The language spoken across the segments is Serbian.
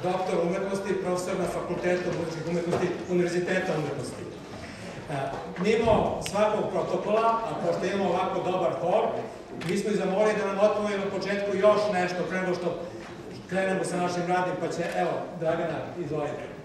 doktor umetnosti, profesor na Fakultetu muzičkih umetnosti Univerziteta umetnosti. Mimo svakog protokola, a pošto imamo ovako dobar hor, mi smo i zamolili da nam otvorimo na početku još nešto, pre nego što krenemo sa našim radnim, pa će, evo, Dragana, izvolite.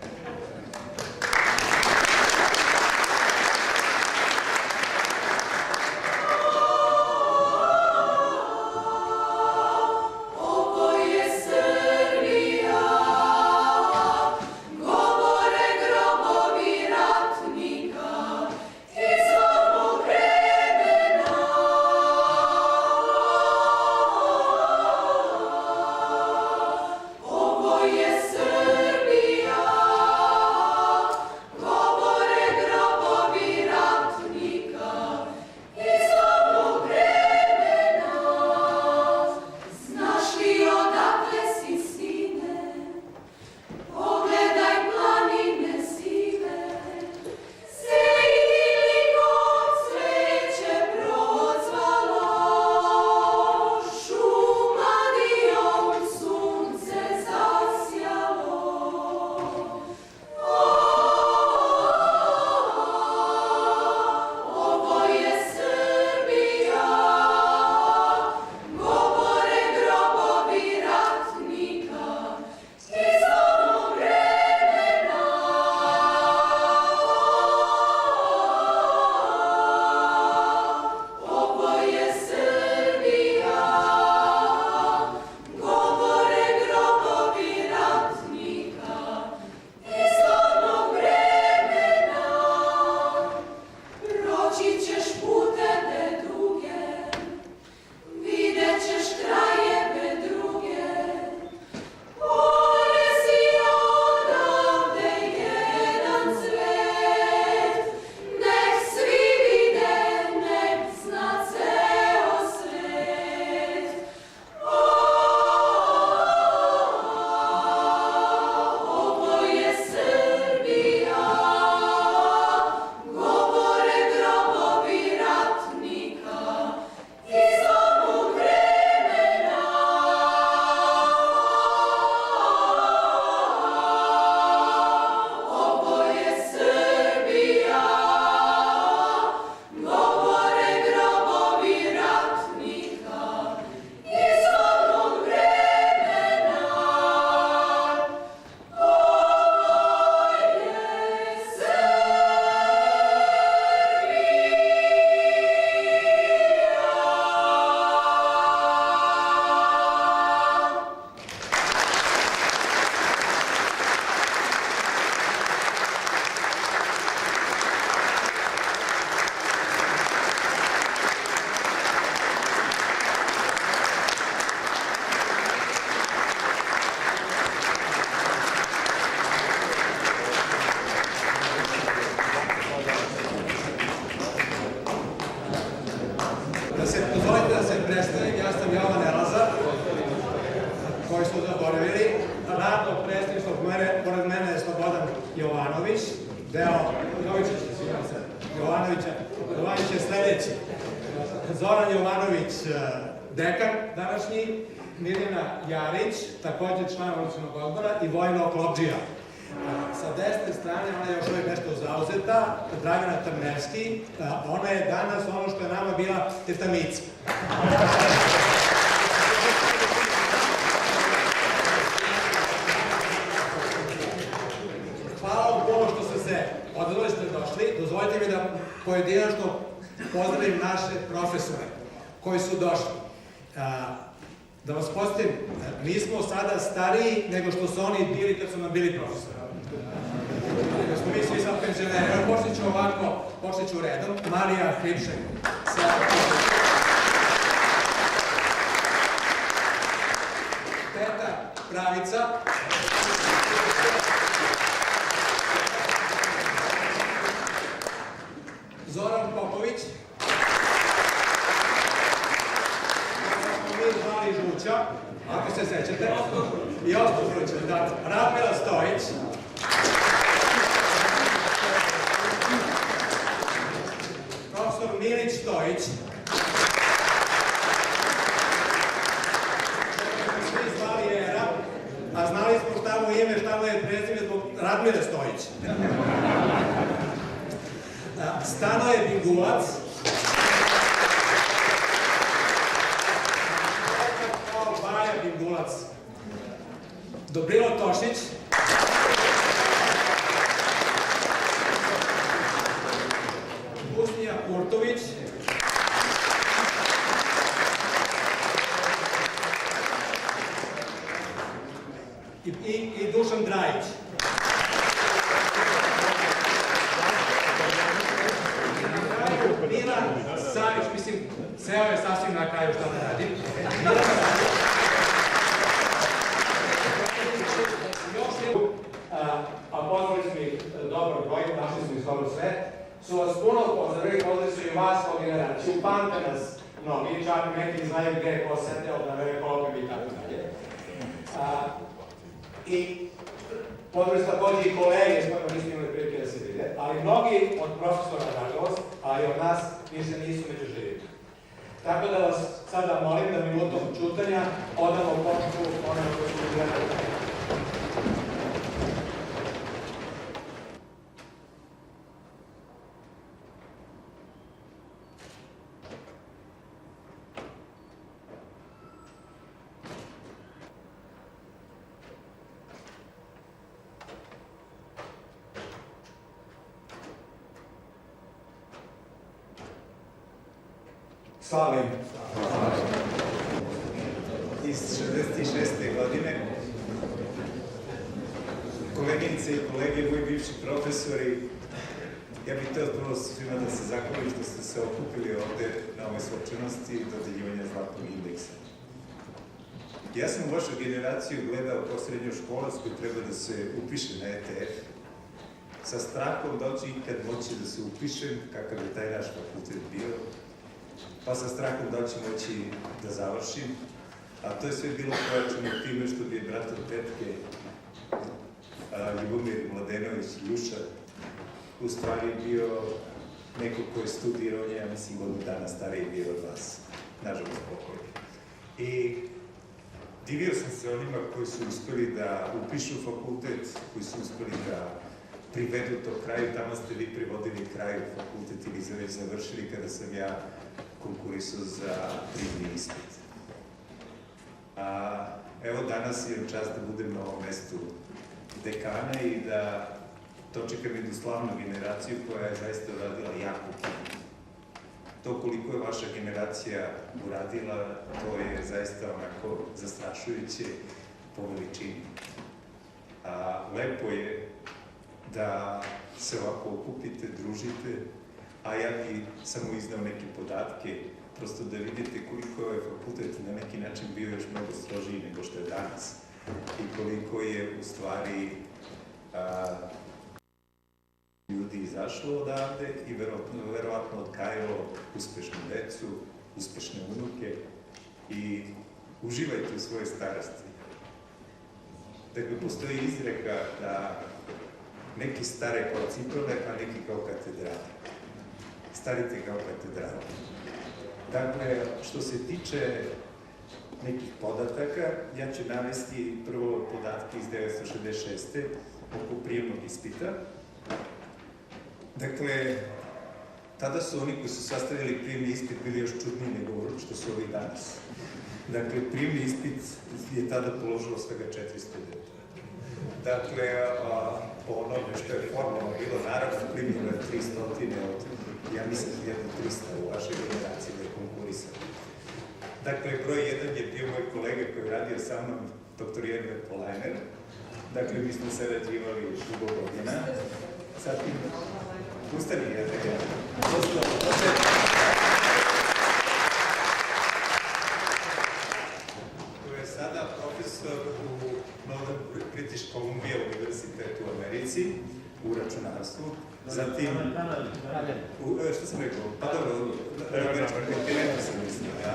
Jovanović je sledeći. Zoran Jovanović, dekan današnji, Mirjana Jarić, takođe član Nacionalnog odbora i Vojno Klopdžija. Sa desne strane, ona je još uvijek nešto zauzeta, Dragana Trnevski, ona je danas ono što je nama bila tetamica. Hvala vam puno što ste se odazvali, što ste došli. Dozvolite mi da pojedinačno pozdravim naše profesore koji su došli. Da vas podsjetim, mi smo sada stariji nego što su oni bili kad su nam bili profesori. Da smo mi svi sad penzioneri. Evo, počet ću ovako, počet ću redom. Marija Hripšek. Teta Pravica. Zoran Popović. Zvali Žuća, ako se sećate, i ostao Žuća, da, Radmila Stojić, profesor Milić Stojić, svi zvali Era, a znali smo šta mu ime šta mu je prezime zbog Radmile Stojić. Stanoje Bingulac. Kao Baja Bingulac. Dobrilo Tošić. Usnija Kurtović. I Dušan Drajić. Milan Savić, mislim, seo je sasvim na kraju šta da radim. A pozvali smo ih dobro broj, našli smo ih skoro sve, su vas puno pozdravili, pozvali su i vas kao generaciju, pamte nas mnogi, čak neki znaju gde je ko seteo, da vere kolokam i tako dalje. I pozvali su takođe i kolege s kojima niste imali prilike da se vide, ali mnogi od profesora, nažalost, ali od nas više nisu među živima. Tako da vas sada molim da minutom čutanja odamo početku onome koji su gledali. Slavim iz 66. godine. Koleginice i kolege, moji bivši profesori, ja bih hteo prvo svima da se zahvalim što ste se okupili ovde na ovoj svečanosti dodeljivanja zlatnog indeksa. Ja sam u vašu generaciju gledao kao srednjoškolac koji treba da se upiše na ETF, sa strahom da će ikad moći da se upišem, kakav je taj naš fakultet bio, pa sa strahom da će moći da završim, a to je sve bilo pojačano time što bi je brat od tetke, Ljubomir Mladenović Ljuša, u stvari bio neko ko je studirao, ja mislim, godinu dana stariji bio od vas, nažalost pokojni. I divio sam se onima koji su uspeli da upišu fakultet, koji su uspeli da privedu to kraju, tamo ste vi privodili kraju fakultet ili ste već završili kada sam ja konkurisao za prijemni ispit. Evo danas imam čast da budem na ovom mestu dekana i da dočekam jednu slavnu generaciju koja je zaista uradila jako puno. To koliko je vaša generacija uradila, to je zaista onako zastrašujuće po veličini. Lepo je da se ovako okupite, družite, a ja bi samo iznao neke podatke, prosto da vidite koliko je ovaj fakultet na neki način bio još mnogo strožiji nego što je danas i koliko je u stvari ljudi izašlo odavde i verovatno odgajalo uspešnu decu, uspešne unuke i uživajte u svojoj starosti. Dakle, postoji izreka da neki stare kao cipele, a neki kao katedrale. Starite kao katedrale. Dakle, što se tiče nekih podataka, ja ću navesti prvo podatke iz 1966. oko prijemnog ispita. Dakle, tada su oni koji su sastavili prijemni ispit bili još čudniji nego što su ovi danas. Dakle, prijemni ispit je tada položilo svega 400 studenta. Dakle, po onome što je formalno bilo, naravno, primljeno je 300 od, ja mislim, 1300 u vašoj generaciji da je konkurisano. Dakle, broj 1 je bio moj kolega koji je radio sa mnom, dr. Jerve Polajner. Dakle, mi smo sarađivali dugo godina. Zatim, ustani Jerve, koji je sada profesor u British Columbia univerzitetu u Americi, u računarstvu. Zatim, što sam rekao? Pa dobro, američkog kontinenta sam mislio, ja.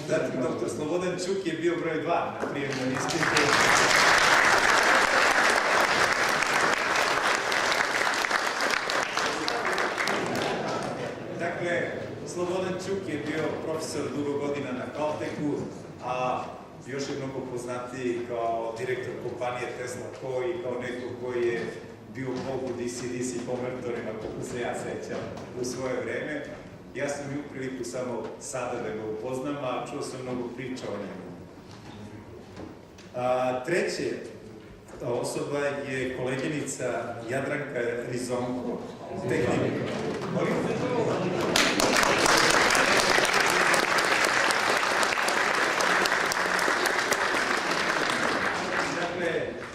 Zatim, dr. Slobodan Ćuk je bio broj 2 na prijemnom ispitu. Dakle, Slobodan Ćuk je bio profesor dugo godina na Caltechu, a još je mnogo poznatiji kao direktor direktor kompanije Tesla Co. i kao neko koji je bio Bog u DC konvertorima, kako se ja sećam u svoje vreme. Ja sam imao priliku samo sada da ga upoznam, a čuo sam mnogo priča o njemu. Treće osoba je koleginica Jadranka Rizonko,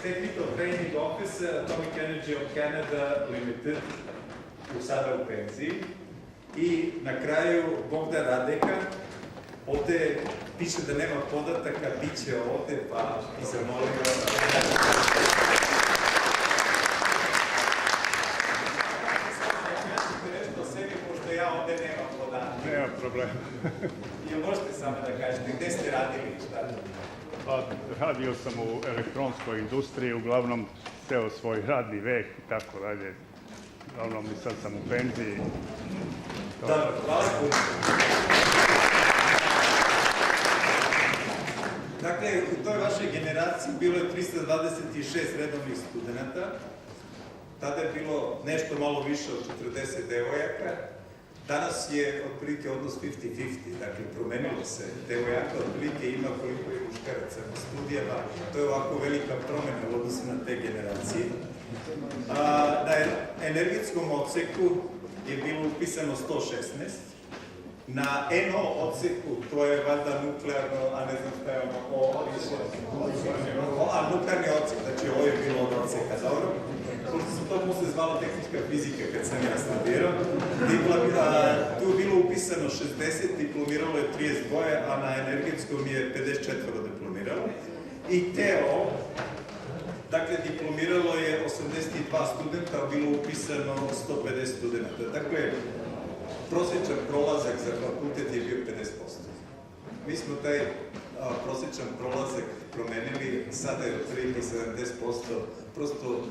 Technical Training Officer, Atomic Energy of Canada Limited, sada u penziji. I na kraju Bogdan Radeka, ovde piše da nema podataka, bit će ovde, pa i zamolim vas. Nešto o sebi, pošto ja ovde nemam podataka. Nema problema. Jel možete samo da kažete, gde ste radili, šta? Pa, radio sam u elektronskoj industriji, uglavnom ceo svoj radni vek i tako dalje. Uglavnom i sad sam u penziji. Da, hvala puno. Dakle, u toj vašoj generaciji bilo je 326 redovnih studenta. Tada je bilo nešto malo više od 40 devojaka. Danas je otprilike odnos 50-50, dakle promenilo se. Devojaka otprilike ima koliko je muškaraca na studijama. To je ovako velika promena u odnosu na te generacije. Na energetskom odseku je bilo upisano 116. Na NO odseku, to je valjda nuklearno, a ne znam šta je ono, nuklearni odsek, znači ovo je bilo od odseka, dobro? Pošto se to posle zvala tehnička fizika kad sam ja studirao. Tu je bilo upisano 60, diplomiralo je 32, a na energetskom je 54 diplomiralo. I TEO, dakle, diplomiralo je 82 studenta, a bilo upisano 150 studenta. Dakle, prosječan prolazak za fakultet je bio 50%. Mi smo taj prosječan prolazak promenili, sada je otprilike 70%, prosto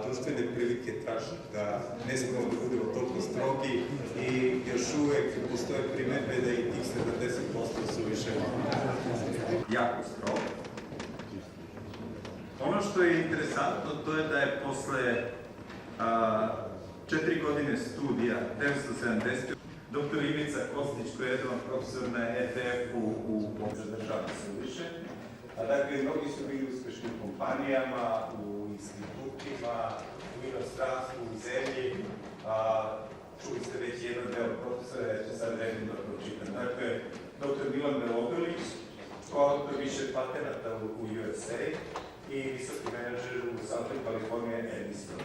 društvene prilike traže da ne smemo da budemo toliko strogi i još uvek postoje primetbe da i tih 70% su više jako strogo. Ono što je interesantno, to je da je posle 4 godine studija, 1970, dr. Ivica Kostić, koji je redovan profesor na ETF-u u državnom suviše. Dakle, mnogi su bili u uspešnim kompanijama, u institutima, u inostranstvu, u zemlji. Čuli ste već jedan deo profesora, ja ću sad redom da pročitam. Dakle, dr. Milan Belobelić, koautor više patenata u USA i visoki menadžer u Southern California Edison.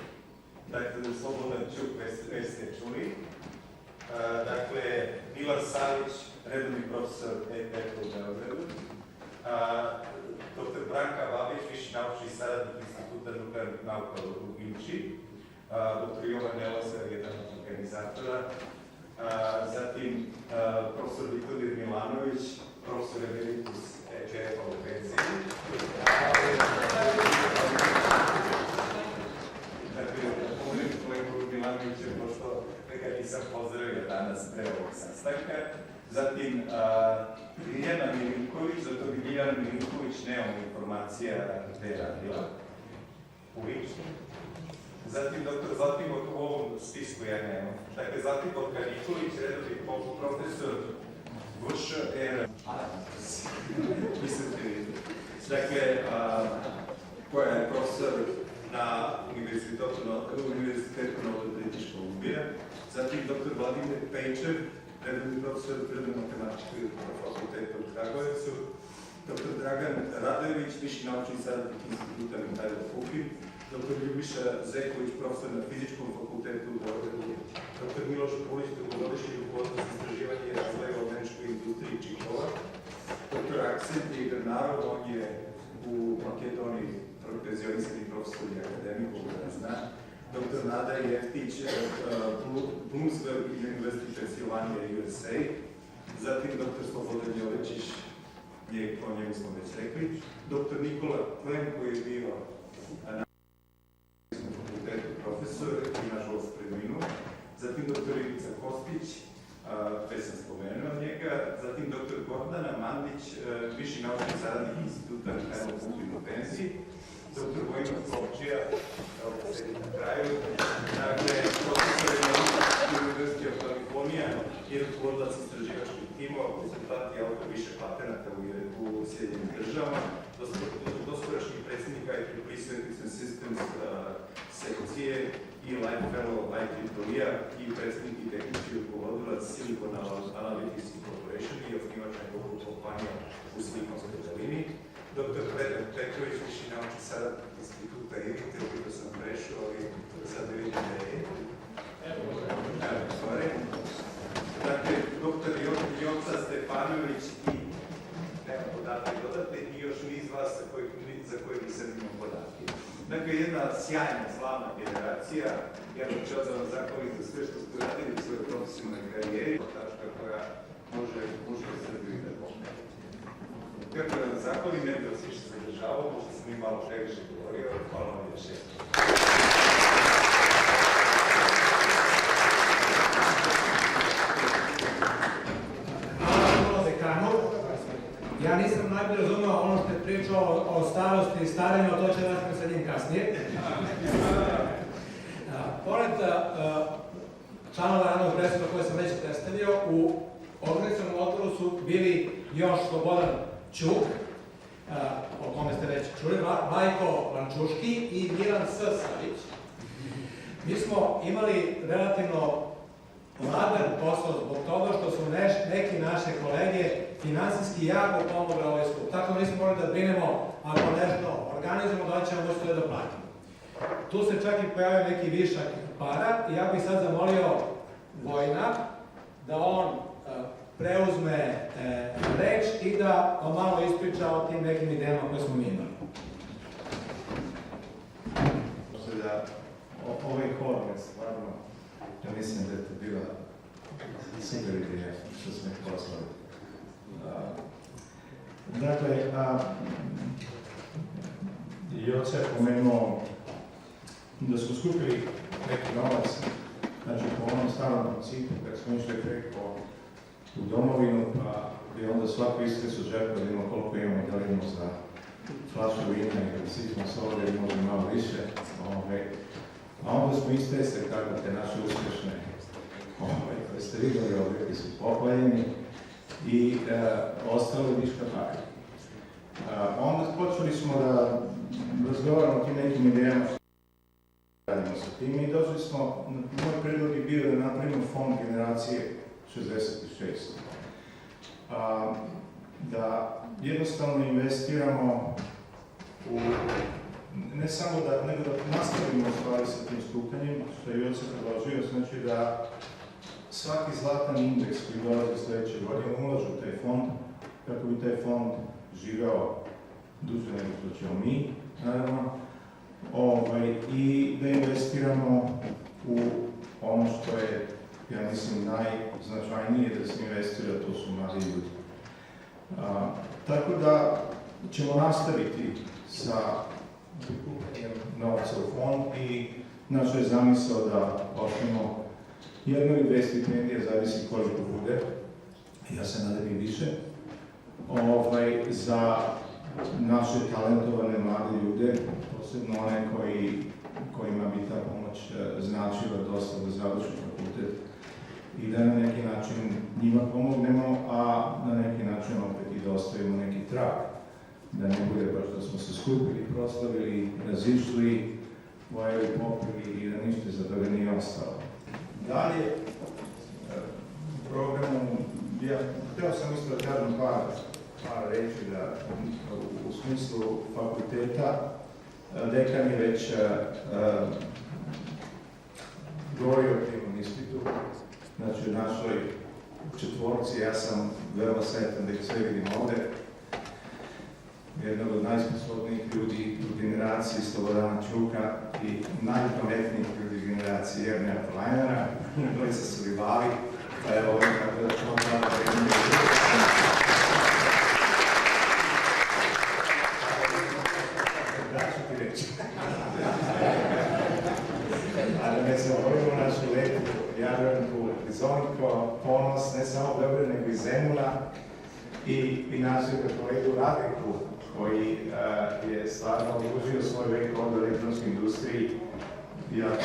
Dakle, slobodan ćuk, već ste čuli. Dakle, Milan Savić, redovni profesor ETF u Beogradu. Dr. Branka Babić, viši naučni saradnik Instituta nuklearnih nauka u Vinči. Dr. Jovan Nelazar, jedan od organizatora. Zatim, profesor Vitomir Milanović, profesor emeritus ETF-a u penziji. Dakle, pomenem kolegu Milanovića, pošto ga nisam pozdravio danas pre ovog sastanka. Zatim, Ljiljana Milinković, zato bi Ljiljana Milinković nemamo informacija gde je radila. U Vinču. Zatim, dr. Zlatibor, u ovom spisku ja nemam. Dakle, Zlatibor Nikolić, redovni profesor VŠR. Dakle, koja je profesor na Univerzitetu Novo-British Kolumbija. Zatim, dr. Vladimir Pejčev, redovni profesor Prirodno-matematičkog fakulteta u Kragujevcu. Dr. Dragan Radojević, viši naučni saradnik Instituta Mihajlo Pupin. Dr. Ljubiša Zeković, profesor na Fizičkom fakultetu u Beogradu. Dr. Miloš Pulić, dugogodišnji rukovodilac istraživanja i razvoja u američkoj industriji Čikova. Dr. Aksent Igranarov, on je u Makedoniji penzionisani profesor i akademik, koga da zna. Dr. Nada Jeftić, Bloomsburg University Pennsylvania, USA. Zatim dr. Slobodan Jovečić, o njemu smo već rekli. Dr. Nikola Klen, koji je bio na fakultetu profesor i nažalost preminuo. Zatim dr. Ivica Kostić, već sam spomenuo njega. Zatim dr. Gordana Mandić, viši naučni saradnik Instituta Mihajlo Pupin u penziji. Teorija, evo da sedim na kraju. Dakle, profesor je na University of California i rukovodilac istraživačkih timova, konsultant i autor više patenata u Sjedinjenim državama, doskorašnjih predsjednika IEEE Systems sekcije i Life Fellow IEEE i predsjednik i tehnički rukovodilac Silicon Analytics Corporation i osnivač nekoliko kompanija u Silikonskoj dolini. Dr. Predrag Petrović, viši naučni saradnik instituta IRIT, koji sam prešao i sad vidim da je. Dakle, dr. Joca Stefanović i nema podatke dodate i još niz vas za koje nisam imao podatke. Dakle, jedna sjajna, slavna generacija. Ja bih ćeo da vam zahvalim za sve što ste radili u svojoj profesionalnoj karijeri, tačka koja može Srbiju da pomogne. Kako da vam zahvalim, ne bih vas više zadržavao, možda sam i malo previše govorio, hvala vam još jednom. Ja nisam najbolje razumeo ono što je pričao o starosti i staranju, to će raspraviti sa njim kasnije. Pored članova radnog predstavlja koje sam već predstavio, u organizacionom odboru su bili još Slobodan Ćuk, o kome ste već čuli, Vajko Lančuški i Milan Savić. Mi smo imali relativno lagan posao zbog toga što su neki naše kolege finansijski jako pomogli ovaj skup. Tako mi smo morali da brinemo ako nešto organizujemo da ćemo moći to da platimo. Tu se čak i pojavio neki višak para i ja bih sad zamolio Vojna da on preuzme reč i da malo ispriča o tim nekim idejama koje smo mi imali. Ovaj korner, stvarno, ja mislim da je to bila super ideja što smo ih poslali. Dakle, Joca je pomenuo da smo skupili neki novac, znači po onom starom principu, kad smo išli preko u domovinu, pa bi onda svako iskresu džepa da imamo koliko imamo, da li imamo za flašu vina ili sitno soda ili možda malo više. A onda smo istresli kako te naše uspješne koje ste vidjeli ovdje su popaljeni i ostali viška para. Onda počeli smo da razgovaramo o tim nekim idejama što radimo sa tim i došli smo, moj predlog je bio da napravimo fond generacije 66. Da jednostavno investiramo u ne samo da, nego da nastavimo stvari sa tim skupljanjem, što je Joca predložio, znači da svaki zlatan indeks koji dolazi sljedeće godine ulažu u taj fond, kako bi taj fond živeo duže nego što ćemo mi, naravno, i da investiramo u ono što je, ja mislim, najznačajnije da se investira, to su mladi ljudi. Tako da ćemo nastaviti sa prikupljanjem novca u fond i naša je zamisao da pošljemo jedno ili dve stipendije, zavisi koliko bude, ja se nadam i više, za naše talentovane mlade ljude, posebno one kojima bi ta pomoć značila dosta da završi fakultet i da na neki način njima pomognemo, a na neki način opet i da ostavimo neki trag. Da ne bude baš da smo se skupili, proslavili, razišli, pojeli, popili i da ništa za toga nije ostalo. Dalje, u programu, htio sam isto da kažem par reći da u smislu fakulteta dekan je već govorio o tim ispitu, znači u našoj četvorci, ja sam veoma sretan da ih sve vidim ovde, jednog od najsposobnijih ljudi u generaciji Slobodana Ćuka i najpametnijih ljudi u generaciji Jernija Polajnera, koji su rivali, pa evo ovdje kako da ćemo tamo da imamo. Da ću ti reći. A da ne zaboravimo našu lepu Jadranku Zonko, ponos ne samo Beograd, nego i Zemuna i našeg kolegu Radeku, koji je stvarno uložio svoj vek ovdje u elektronskoj industriji. Iako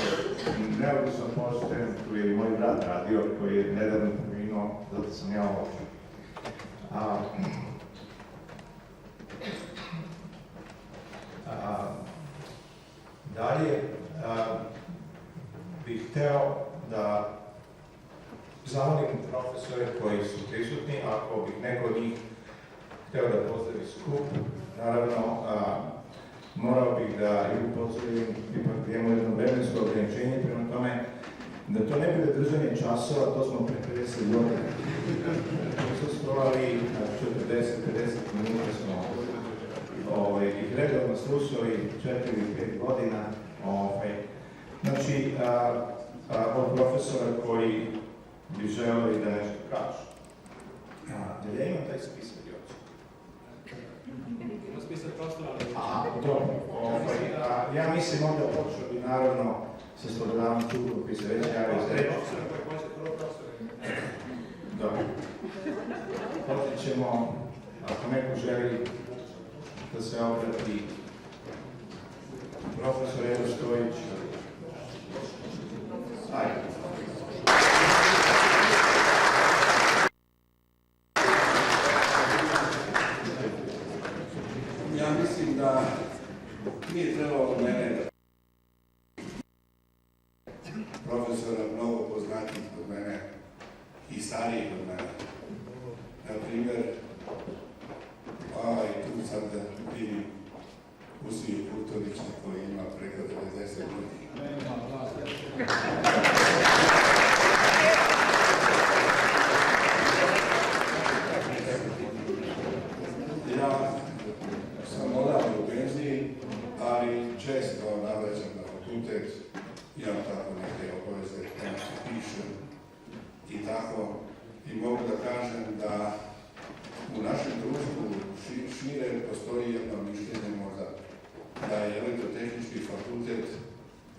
neobično pošten, tu je i moj brat radio, koji je nedavno preminuo, zato sam ja ovdje. Dalje bih hteo da zamolim profesore koji su prisutni, ako bih neko od njih hteo da pozdravi skup, naravno morao bih da i upozorim, ipak imamo jedno vremensko ograničenje, prema tome da to ne bude držanje časova, to smo pre 50 godina prisustvovali, 40-50 minuta smo ih redovno slušali 4-5 godina. Znači, od profesora koji bi želeli da nešto kažu. Da ja imam taj spisak još? Ima spisak prostora, ali... Ja mislim onda počeo bi naravno sa Slobodanom Čukom koji se već javio za reč. Dobro. Počet ćemo, ako neko želi da se obrati profesor Evo Stojić. Ajde. Ja mislim da nije trebalo mene profesora mnogo poznatih od mene i starijih od mene. Na primjer, tu sad vidim Usiju Kurtovića koji ima preko 90 godina. Ja sam odavno u penziji, ali često navraćam na fakultet, imam tako neke obaveze, nešto pišem i tako. I mogu da kažem da u našem društvu šire postoji jedno mišljenje možda da je Elektrotehnički fakultet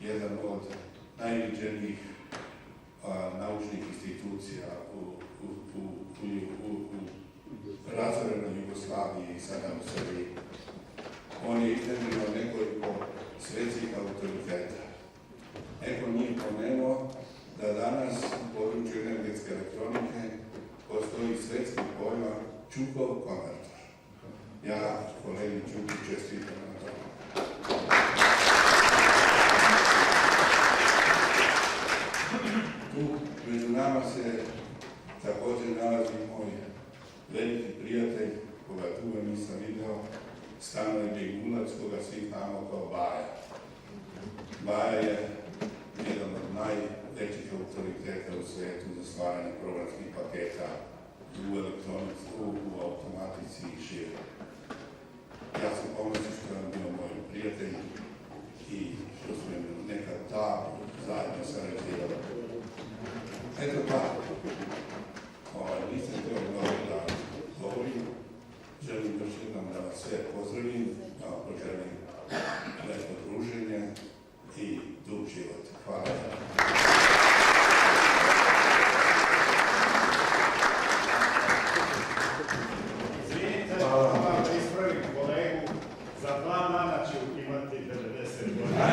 jedan od najviđenijih naučnih institucija u razorenoj Jugoslaviji i sada u Srbiji. On je iznedrio nekoliko svetskih autoriteta. Neko njih pomenuo da danas u području energetske elektronike postoji svetski pojam Čukov konvertor. Ja kolegi Čuku čestitam na to. Tu među nama se također nalazi moj veliki prijatelj, koga tu nisam video, Stanley Bjegunac, koga svi znamo kao Baja. Baja je jedan od najvećih autoriteta u svijetu za stvaranje programskih paketa u elektronici, u automatici i šire. Ja sam ponosni što je bio moj prijatelj i što smo nekad davno zajedno sarađivali. Eto tako. Nisam htio mnogo da govorim. Želim još jednom da vas sve pozdravim, da vam poželim lepo druženje i dug život. Hvala. Izvinite, vam ispravim kolegu, za 2 dana ću imati 90 godina.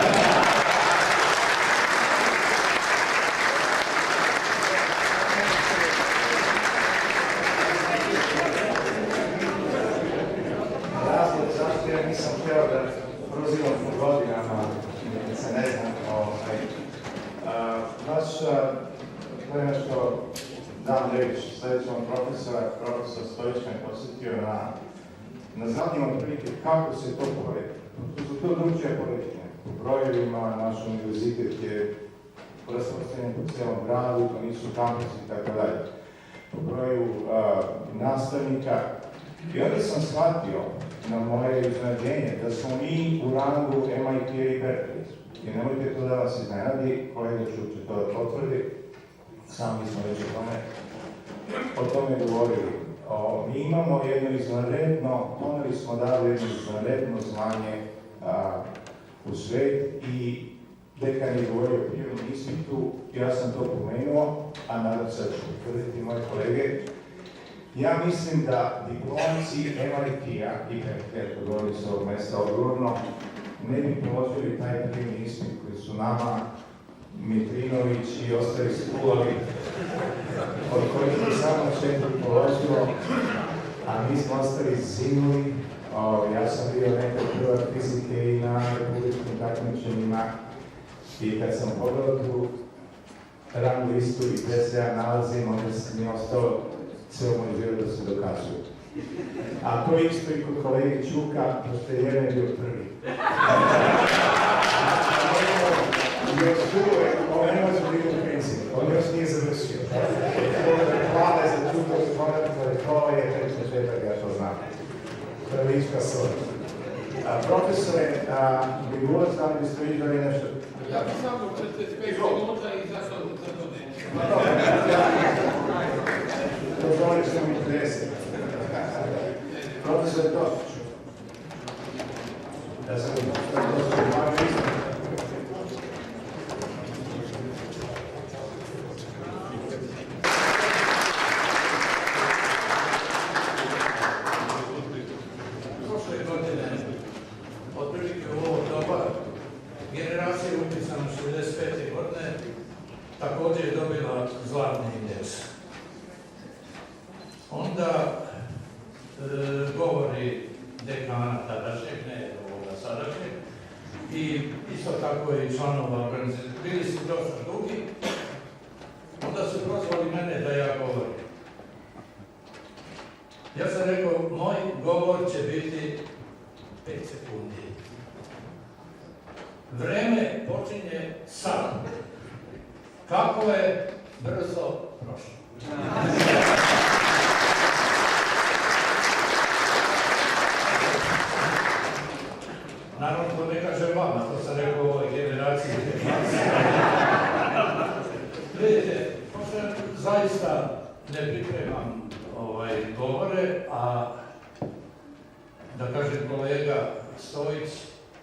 Razlog zašto ja nisam htio da prozivam po godinama, se ne znam, baš to je nešto dam reći sljedećom profesora, profesor Stojić me posjetio na zadnjem otprilike kako se to pored. To su to drugčije poređenje. U brojevima naš univerzitet je rasprostranjen po cijelom gradu, to nisu kampusi i tako dalje. Po broju nastavnika. I onda sam shvatio na moje iznenađenje da smo mi u rangu MIT i Berkeley. I nemojte to da vas iznenadi, kolega će to da potvrdi. Sami smo već o tome govorili. Mi imamo jedno izvanredno, poneli smo dali jedno izvanredno zvanje u svet i dekan je govorio o prirodnom ispitu, ja sam to pomenuo, a nadam se da ću potvrditi moje kolege. Ja mislim da diplomci MIT-a i kako govorim s ovog mesta odgovorno, ne bi položili taj prijemni ispit koji su nama Mitrinović i ostali skulovi, od kojih je samo 4 položilo, a mi smo ostali zimuli. Ja sam bio nekad prvak fizike i na republičkim takmičenjima i kad sam pogledao tu rang listu i gdje se ja nalazim, onda mi je ostalo ceo moj život da se dokazuje. A to isto i kod kolege Čuka, pošto je jedan bio prvi. Još uvijek, on ne može biti u principu, on još nije završio. Hvala za Čuka, to je treći četak, ja to znam. To je lička soda. Profesore, Bigulac, da li biste vidjeli nešto? Ja bi samo 45 minuta i za to neću. Dozvolit ćemo mi 30. Profesor Tošić. Ja sam Tošić, Prošle godine, otprilike u ovo doba, generacija upisana 65. godine također je dobila zlatni indeks. Onda govori dekana tadašnjeg, ne ovoga sadašnjeg, i isto tako i članova organizacije. Bili su dosta dugi, onda su prozvali mene da ja govorim. Ja sam rekao, moj govor će biti 5 sekundi. Vreme počinje sad. Kako je brzo prošlo. Naravno, to ne kažem vama, to sam rekao u ovoj generaciji. Vidite, pošto zaista ne pripremam govore, a da kažem kolega Stojić,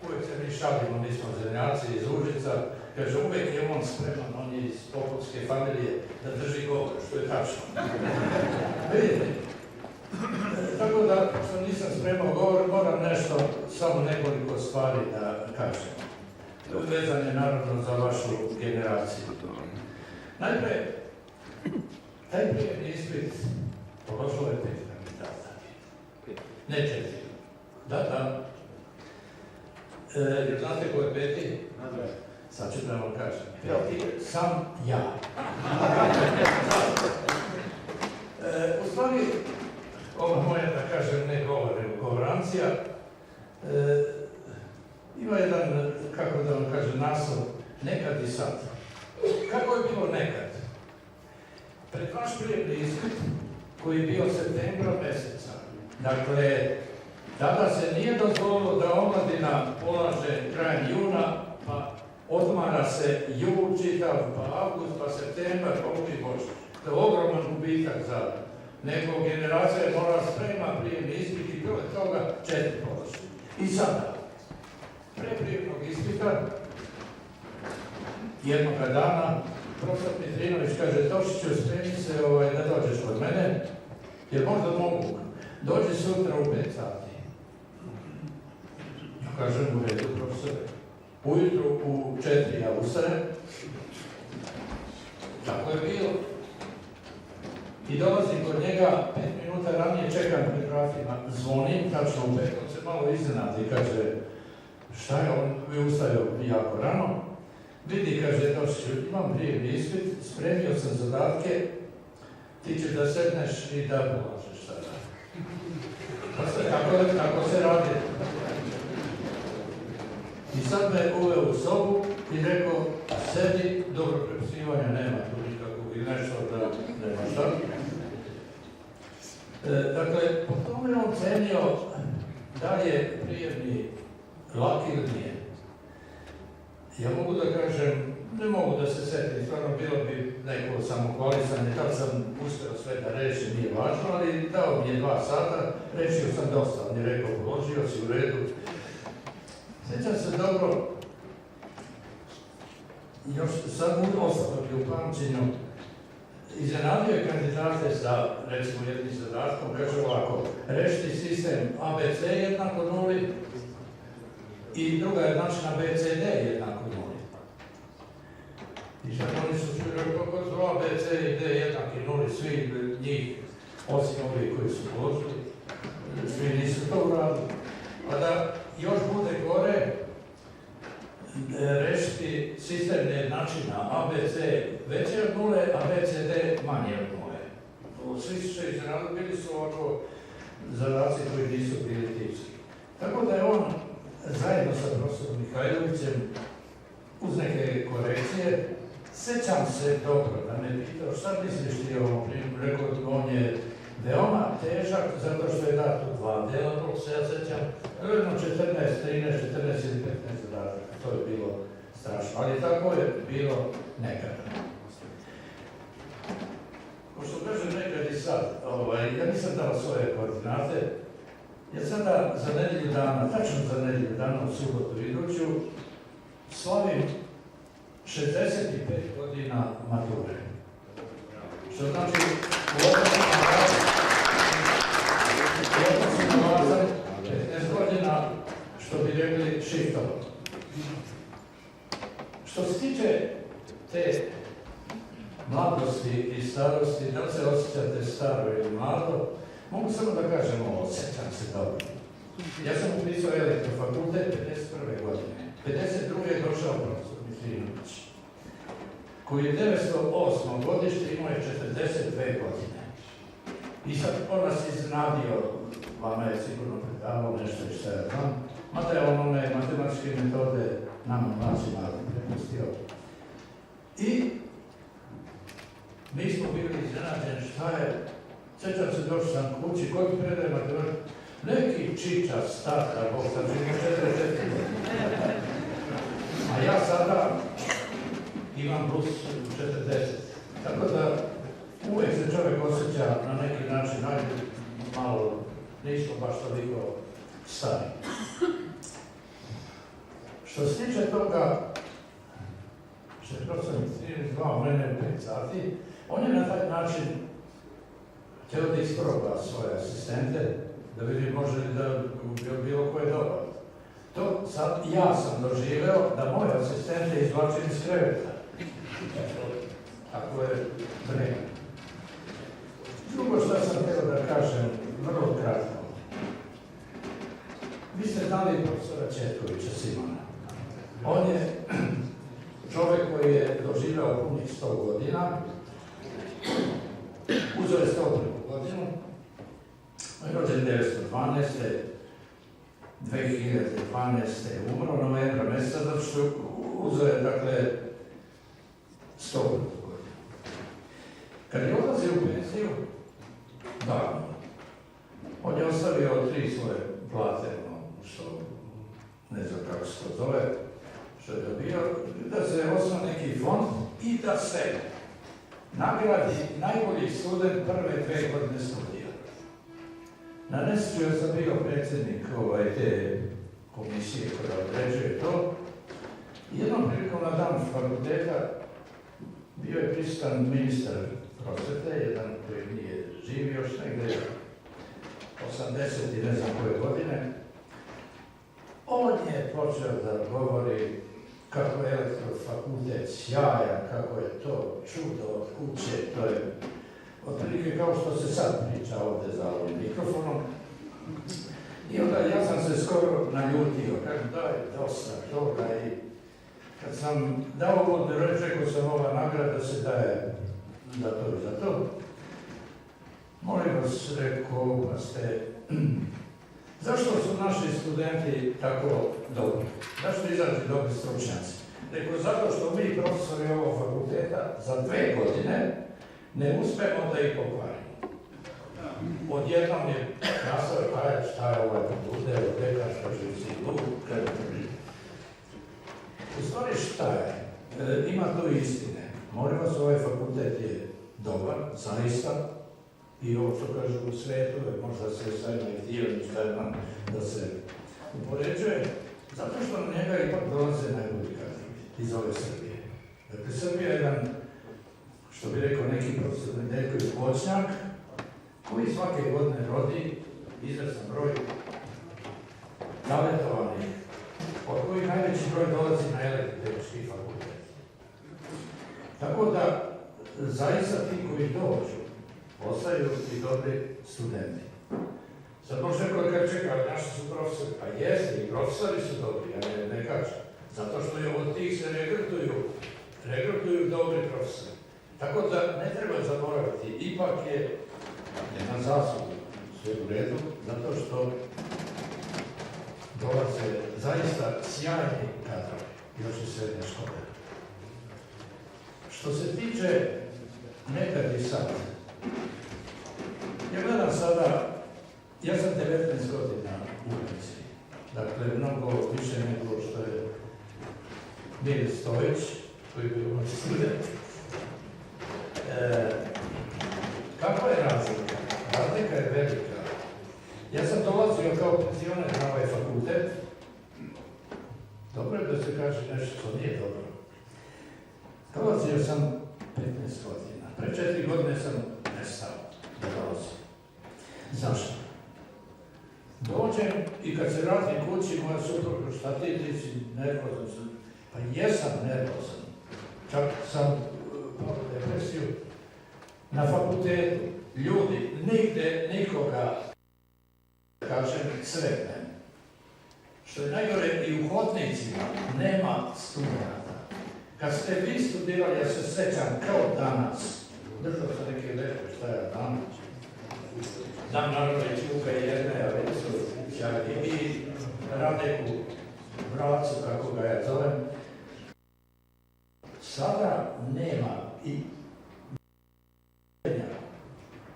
uvijek se mi šalimo, mi smo zemljaci iz Užica, kaže uvijek je on spreman, on je iz popovske familije, da drži govor, što je tačno. Vidite, tako da, što nisam spremao govor, moram nešto, samo nekoliko stvari da kažem. Vezan je naravno za vašu generaciju. Najprej, taj prijemni ispit položilo je 5 kandidata. Ne 4. Da. Znate ko je 5? Sad ću da vam kažem. 5 sam ja. U stvari, ova moja, da kažem, ne govorancija, ima jedan, kako da vam kažem, naslov, nekad i sad. Kako je bilo nekad? Pred vaš prijemni ispit, koji je bio septembra mjeseca, dakle, tada se nije dozvolilo da omladina polaže krajem juna, pa odmara se jul čitav, pa avgust, pa septembar, pa uči Bože. To je ogroman gubitak za nego generacija je morala sprema prijemni ispit i bilo je toga 4 položaja. I sada, pre prijemnog ispita, jednoga dana, profesor Mitrinović kaže, Tošiću, spremi se da dođeš kod mene, jer možda mogu. Dođi sutra u 5 sati. Ja kažem, u redu, profesore. Ujutru u 4 ja ustanem. Tako je bilo. I dolazim kod njega, 5 minuta ranije čekam pred vratima, zvonim, tačno u 5, on se malo iznenadi i kaže, šta je on, vi ustaju jako rano. Vidi, kaže, Tošiću, imam prijemni ispit, spremio sam zadatke, ti ćeš da sedneš i da polažeš sada. Tako se radi. I sad me uveo u sobu i rekao, sedi, dobro prepisivanja nema tu nikakvog ili nešto da nema šta. Dakle, po tome on cenio da je prijemni lak ili nije. Ja mogu da kažem, ne mogu da se setim, stvarno bilo bi neko samohvalisanje, tad sam uspio sve da reši, nije važno, ali dao mi je 2 sata, rešio sam dosta, on je rekao, položio si u redu. Sjećam se dobro, još sad ostalo je u pamćenju, iznenadio je kandidate sa, recimo, jednim zadatkom, kaže ovako, rešiti sistem ABC jednako nuli i druga jednačina BCD jednako nuli. I sad oni su čuli kako su ABC i D jednaki nuli, svi njih, osim ovih koji su položili, svi nisu to uradili. A da još bude gore, rešiti sistem nejednačina ABC veće od nule, a BCD manje od nule. Svi su se iznenadili, bili su ovako zadaci koji nisu bili tipski. Tako da je on zajedno sa profesorom Mihajlovićem uz neke korekcije, sećam se dobro, da me pitao šta misliš ti o ovom primjeru, rekao on je veoma težak zato što je dat u 2 dela, dok se ja sećam, jedno 14, 13, 14 ili 15 zadataka, to je bilo strašno, ali tako je bilo nekada. Ko što kažem nekad i sad, ja nisam dao svoje koordinate, ja sada za nedelju dana, tačno za nedelju dana u subotu iduću, slavim 65 godina mature. Što znači, u odnosu na Lazar, 15 godina, što bi rekli, šiftovo. Što se tiče te mladosti i starosti, da li se osjećate staro ili mlado, mogu samo da kažem ovo, osjećam se dobro. Ja sam upisao elektrofakultet 51. godine. 52. je došao profesor Mislinović, koji je 908. godište, imao je 42 godine. I sad on nas iznenadio, vama je sigurno predavao nešto i šta ja znam, mada je on one matematičke metode nama mlađima prepustio. I mi smo bili iznenađeni šta je, sjećam se, došao sam kući, koji predaje matematiku, neki čiča stara, Bog sam činio 44 godine. A ja sada imam plus 40. Tako da uvijek se čovjek osjeća na neki način, malo, nismo baš toliko stari. Što se tiče toga, što je profesor Mislinović zvao mene u 5 sati, on je na taj način htio da isproba svoje asistente, da vidi može li da bilo ko je dobar. To sad ja sam doživeo da moje asistente izvlačim iz kreveta. Tako je vreme. Drugo što sam htio da kažem, vrlo kratko. Vi ste znali profesora Četkovića Simona. On je čovjek koji je doživeo punih 100 godina, uzeo je 101. godinu, on je rođen 1912. 2012. je umro novembra mjeseca, zato što uzeo je, dakle, 100 godina. Kad je odlazio u penziju, davno, on je ostavio 3 svoje plate, što ne znam kako se to zove, što je dobio, da se osnovi neki fond i da se nagradi najbolji student prve 2 godine studija. Na nesreću ja sam bio predsjednik te komisije koja određuje to. Jednom prilikom na dan fakulteta bio je prisutan ministar prosvete, jedan koji nije živ još negdje 80 i ne znam koje godine. On je počeo da govori kako je elektrofakultet sjajan, kako je to čudo od kuće, to je otprilike kao što se sad priča ovdje za ovim mikrofonom. I onda ja sam se skoro naljutio, kažem daj dosta toga i kad sam dao uvodnu reč, rekao sam ova nagrada se daje za to i za to. Molim vas, rekao, pa ste, zašto su naši studenti tako dobri? Zašto izađu dobri stručnjaci? Rekao, zato što mi profesori ovog fakulteta za 2 godine ne uspemo da ih pokvarimo. Odjednom je nastavio kajati šta je ovaj fakultet, od deka što će si tu, kada prvi. U stvari šta je? Ima tu istine. Molim vas, ovaj fakultet je dobar, zaista, i ovo što kažu u svetu, možda se sve najhtijeli šta je nam da se upoređuje, zato što na njega ipak dolaze najbolji kadrovi iz ove Srbije. Dakle, Srbija je jedan, što bi rekao neki profesor Nedeljković Voćnjak, koji svake godine rodi izvestan broj talentovanih, od kojih najveći broj dolazi na elektrotehnički fakultet. Tako da, zaista ti koji dođu, postaju i dobri studenti. Sad može neko da čeka, naši su profesori, pa jeste, i profesori su dobri, ja ne kažem. Zato što je od tih se regrutuju dobri profesori. Tako da ne treba zaboraviti, ipak je na zaslugu sve u redu, zato što dolaze zaista sjajni kadrovi, još i srednje škole. Što se tiče nekad i sad, ja gledam sada, ja sam 19 godina u ulici, dakle mnogo više nego što je Mile Stojić, koji je bio moj student. Kakva je razlika? Razlika je velika. Ja sam dolazio kao penzioner na ovaj fakultet. Dobro je da se kaže nešto što nije dobro. Dolazio sam 15 godina. Pre 4 godine sam nestao da dolazim. Zašto? Dođem i kad se vratim kući, moja supruga, šta ti si nervozan sam? Pa jesam nervozan. Čak sam pao depresiju. Na fakultetu ljudi, nigde nikoga, kažem, sretnem. Što je najgore, i u hodnicima nema studenta. Kad ste vi studirali, ja se sećam kao danas, držao sam neke lepe, šta ja znam, znam naravno i Čuka i jedne, a već su sjajni, i Radeku, Bracu, kako ga ja zovem. Sada nema i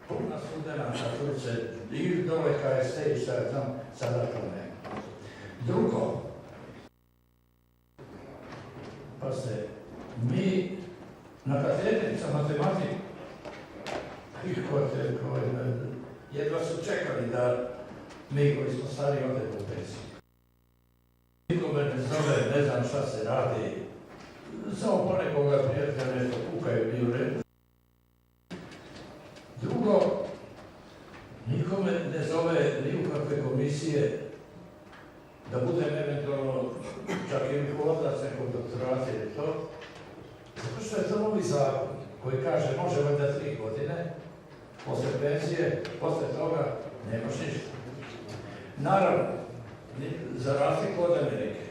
puna studenta, koji se i dole KST i šta je znam, sada to nema. Drugo, pa se mi na katedri za matematiku jedva su čekali da mi koji smo stari odemo u penziju. Nikome ne zove, ne znam šta se radi, samo ponekoga prijatelja nešto kukaju i u redu. Drugo, nikome ne zove ni u kakve komisije da budem eventualno čak i rukovodilac nekog doktorata ili to, zato što je to novi zakon koji kaže može valjda 3 godine, posle penzije, posle toga nemaš ništa. Naravno, za razliku od Amerike,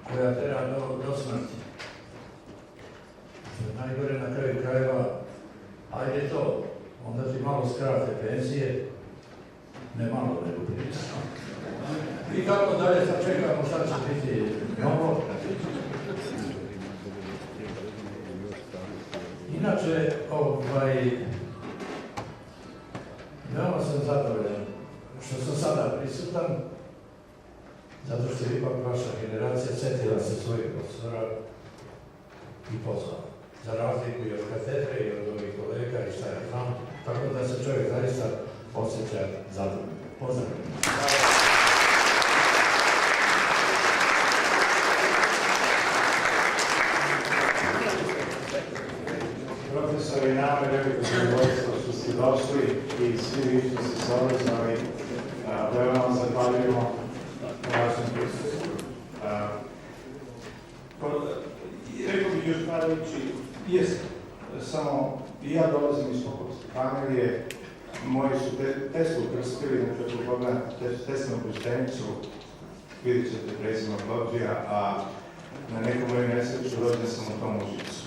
koja tera do smrti. Najgore na kraju krajeva, ajde to, onda ti malo skrate penzije, ne malo nego prilično. I tako dalje, sad čekamo šta će biti novo. Inače, veoma sam zadovoljan što sam sada prisutan, zato što je ipak vaša generacija setila se svojih profesora i pozvala. Za razliku i od katedre i od ovih kolega i šta ja znam, tako da se čovjek zaista osjeća zadovoljan. Pozdravljam. Profesori, nama je veliko zadovoljstvo što ste došli i svi vi što ste se odazvali. Veoma vam zahvaljujemo na vašem prisustvu. Rekao bih još par riječi, samo i ja dolazim iz Popovske familije, moji su Teslu krstili, znači ako pogledate Teslinu krštenicu, vidjet ćete predsjednog Lodžija, a na nekom moju nesreću rođen sam u tom Užicu.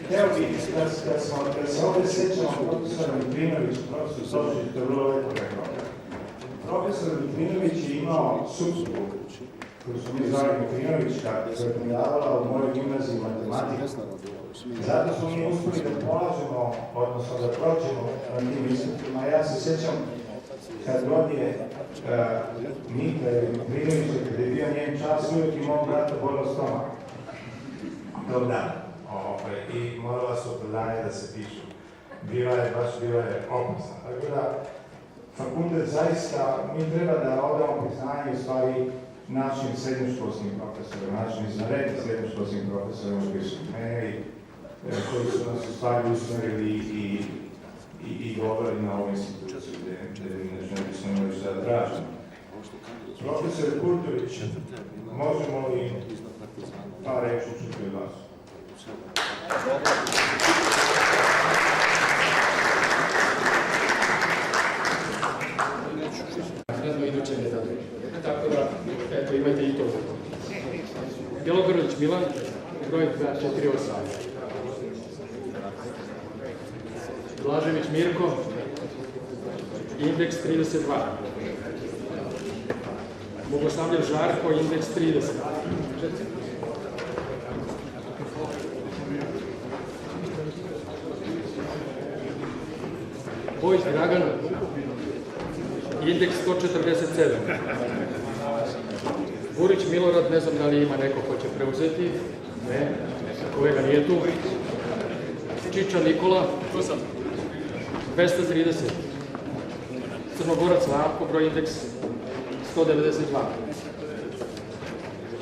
Htio bih, kad se ovdje sjećamo profesora Litvinovića, profesor Sočić, to je vrlo lepo rekao. Profesor Litvinović je imao suprugu, koju su mi zvali Litvinovićka, koja je predavala u mojoj gimnaziji matematiku. Zato smo mi uspjeli da polažemo, odnosno da prođemo na tim ispitima. Ja se sjećam kad god je Mika Litvinovića, kada je bio njen čas, uvijek i mog brata bolio stomak. Tog dana. I morala su predanje da se pišu. Bila je opasna. Tako da, fakultet zaista, mi treba da odamo priznanje, u stvari našim srednjoškolskim profesorima, našim izvanrednim srednjoškolskim profesorima koji su meni, koji su nas u stvari usmerili i govorili na ovoj instituciji gde ne bismo imali šta da tražimo. Profesor Kurtović, možemo li par reći čuti od vas? Radno iduće nedelje. Tako da, eto, imajte i to. Bjelogrlić Milan, broj 248. Blažević Mirko, indeks 32. Bogoslavljev Žarko, indeks 30. Bojić Dragan, indeks 147. Burić Milorad, ne znam da li ima neko ko će preuzeti. Ne, kolega nije tu. Čiča Nikola, 230. Crnogorac Slavko, broj indeks 192.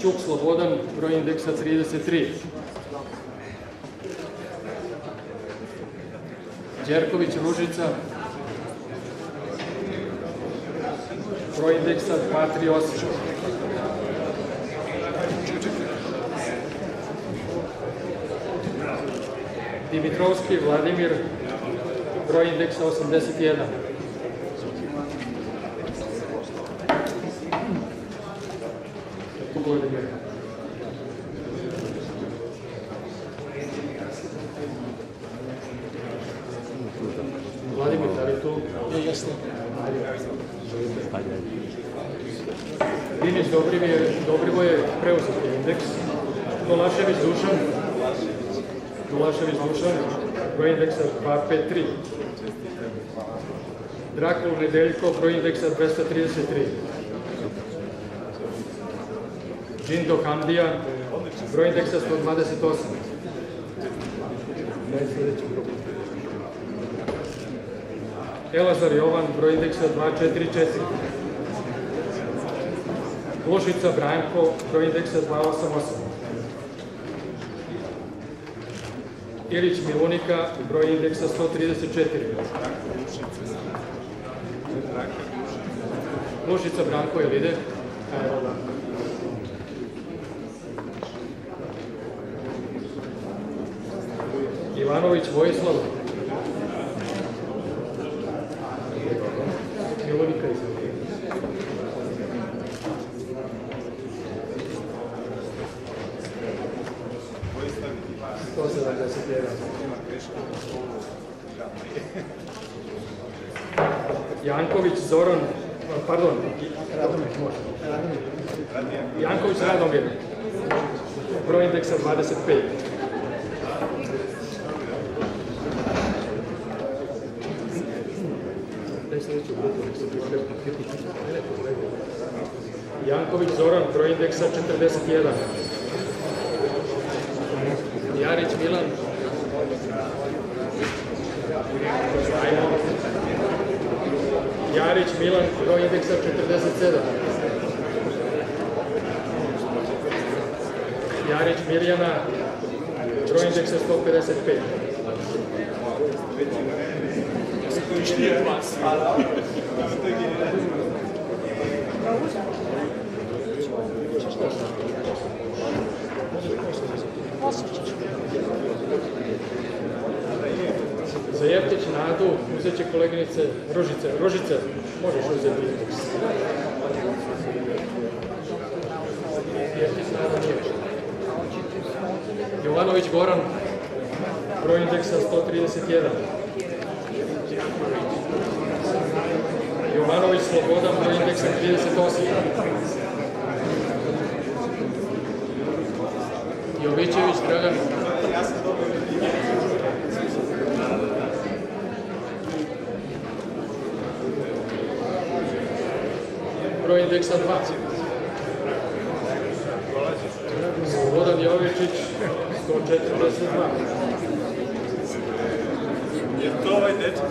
Ćuk Slobodan, broj indeksa 33. Đerković Ružica, broj indeksa 238. Dimitrovski Vladimir, broj indeksa 81. Vladimir. Vladimir, da li tu? Jeste. Dinić Dobrivoje, preuzeti indeks. Dolašević Dušan, broj indeksa 253. Drakul Nedeljko, broj indeksa 233. Džindo Hamdija, broj indeksa 128. Elazar Jovan, broj indeksa 244. Lošica Branko, broj indeksa 288. Ilić Milunika, broj indeksa 134. Lošica Branko, jel ide? Evo da. Ivanović Vojislav. Milunika izgleda. Janković Zoran, pardon, Radomir, može. Janković Radomir, broj indeksa 25. Janković Zoran, broj indeksa 41. Jarić Milan. Jarić Milan, broj indeksa 47. Jarić Mirjana, broj indeksa 155. Za Jeftić Nadu uzet će koleginice Ružice. Ružice, možeš uzeti indeks. Jeftić Nada nije. Jovanović Goran, broj indeksa 131. Jovanović Slobodan, broj indeksa 38. Jovićević Dragan. Broj indeksa 2. Slobodan Jovičić, 142. Je to ovaj dečak?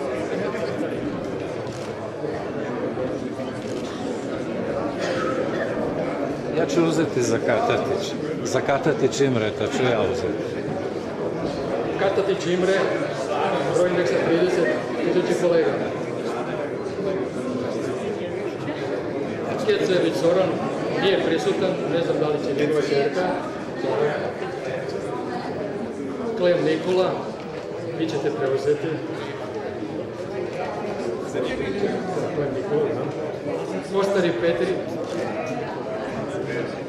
Ja ću uzeti Zakatatić Imre, to ću ja uzeti. Katatić Imre, broj indeksa 30, idući kolega. Kecević Zoran nije prisutan, ne znam da li će njegova čerka. Klem Nikola, vi ćete preuzeti. Klem Nikola, da. Mostari Petri,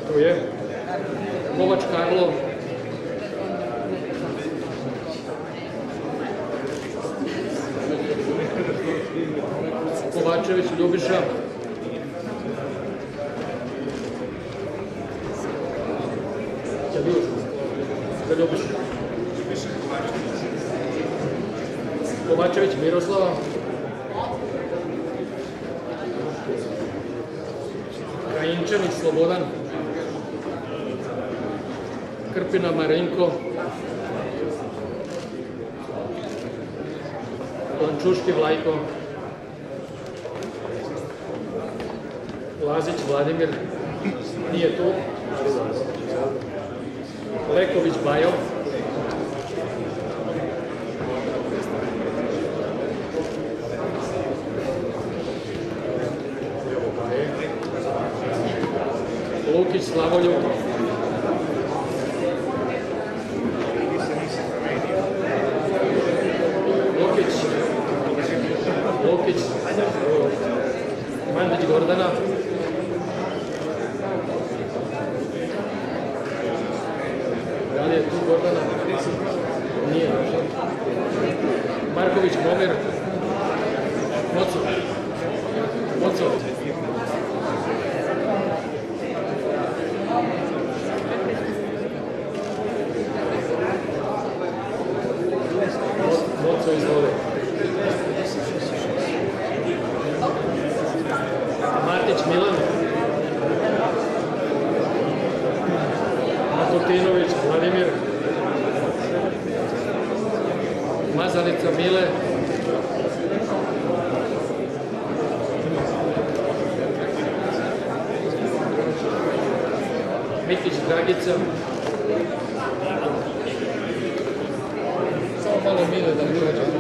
tu je. Kovač Karlo. Kovačević Ljubiša. Ljubiša. Kovačević Miroslava. Krajinčanić Slobodan. Krpina Marinko. Lančuški Vlajko. Lazić Vladimir. Nije tu. Leković Bajo. Lukić Slavoljub. Lukić. Mandić Gordana. Da li je tu Gordana? Nije. Marković Momir. Mocov. Mocov izvoli. Martić Milan. Matutinović Vladimir. Mazanica Mile. Mikić Dragica. Samo malo Mile da mi uđe.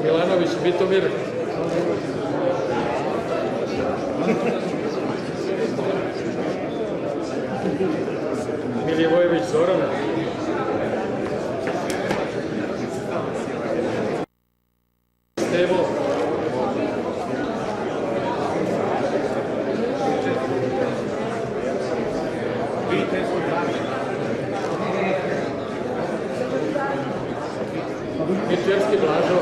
Milanović Vitomir. Milivojević Zoran. Stevo. Mičevski Blažo.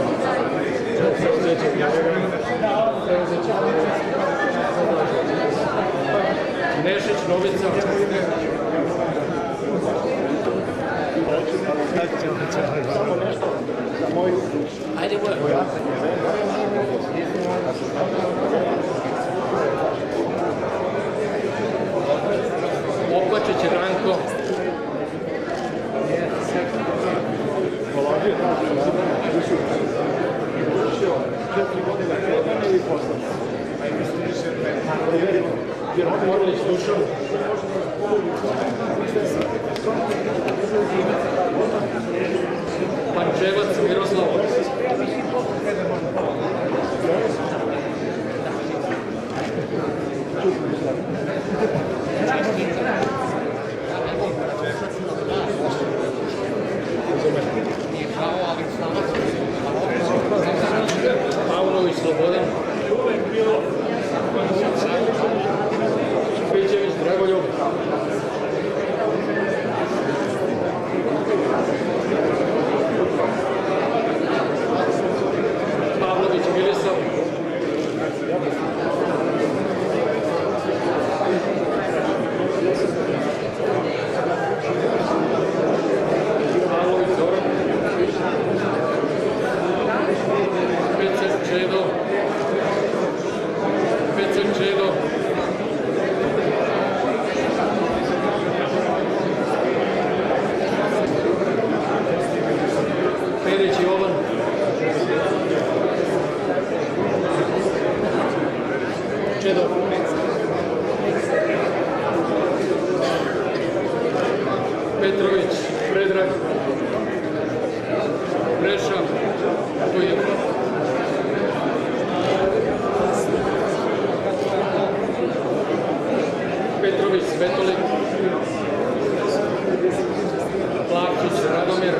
Nešić Novica. Ajde, Opačić Ranko. Orlić Dušan. Pančevac Miroslav. Pavlović Slobodan. Špićević Dragoljub. Petrović Predrag, Prešan Tujin, Petrović Svetolik, Plavčić Radomir,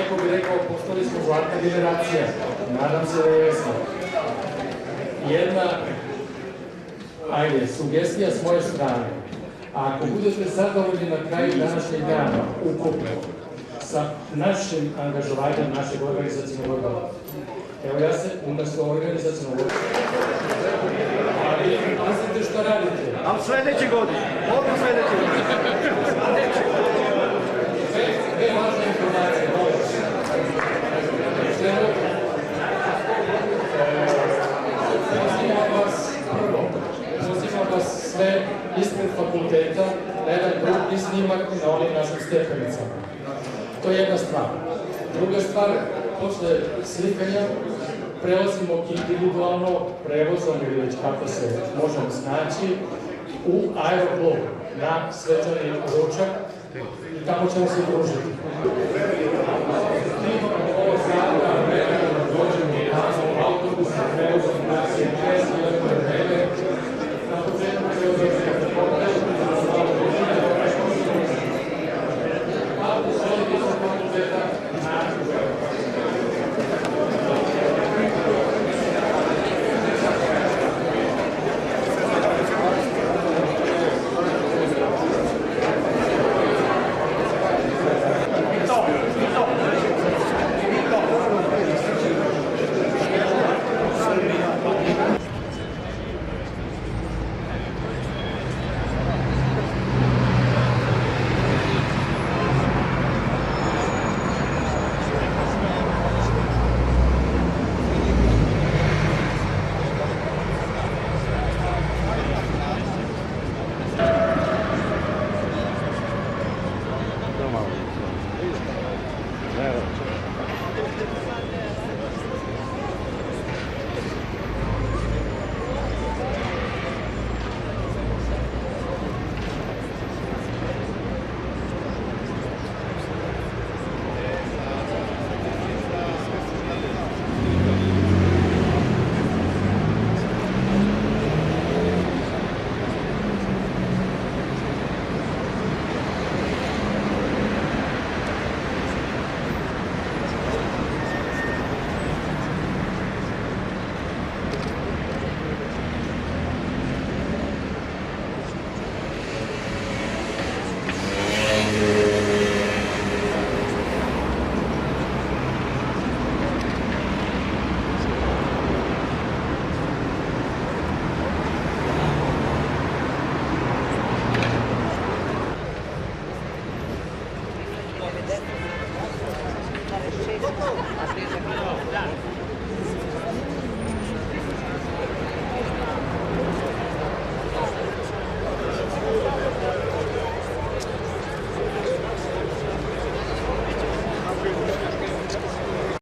neko bi rekao, postali smo zlatna generacija. Nadam se da jesmo. Jedna, sugestija s moje strane. A ako budete zadovoljni na kraju današnjeg dana, ukupno, sa našim angažovanjem našeg organizacijnog odbora. Evo ja se umjesto organizacijnog odbora. Ali pazite što radite. Ali sljedeće godine, odmah sljedeće godine. Dve važne informacije, molim vas. Pozivam vas sve ispred fakulteta na jedan grupni snimak na onim našim stepenicama. To je jedna stvar. Druga stvar, posle slikanja prelazimo individualno prevozom ili već kako se možemo snaći u aeroklub na svečani ručak i tamo ćemo se družiti. Ovo sada vremena dođemo tamo autobusnom prevozom na CMS ili vreme. Na početku će održati Gracias.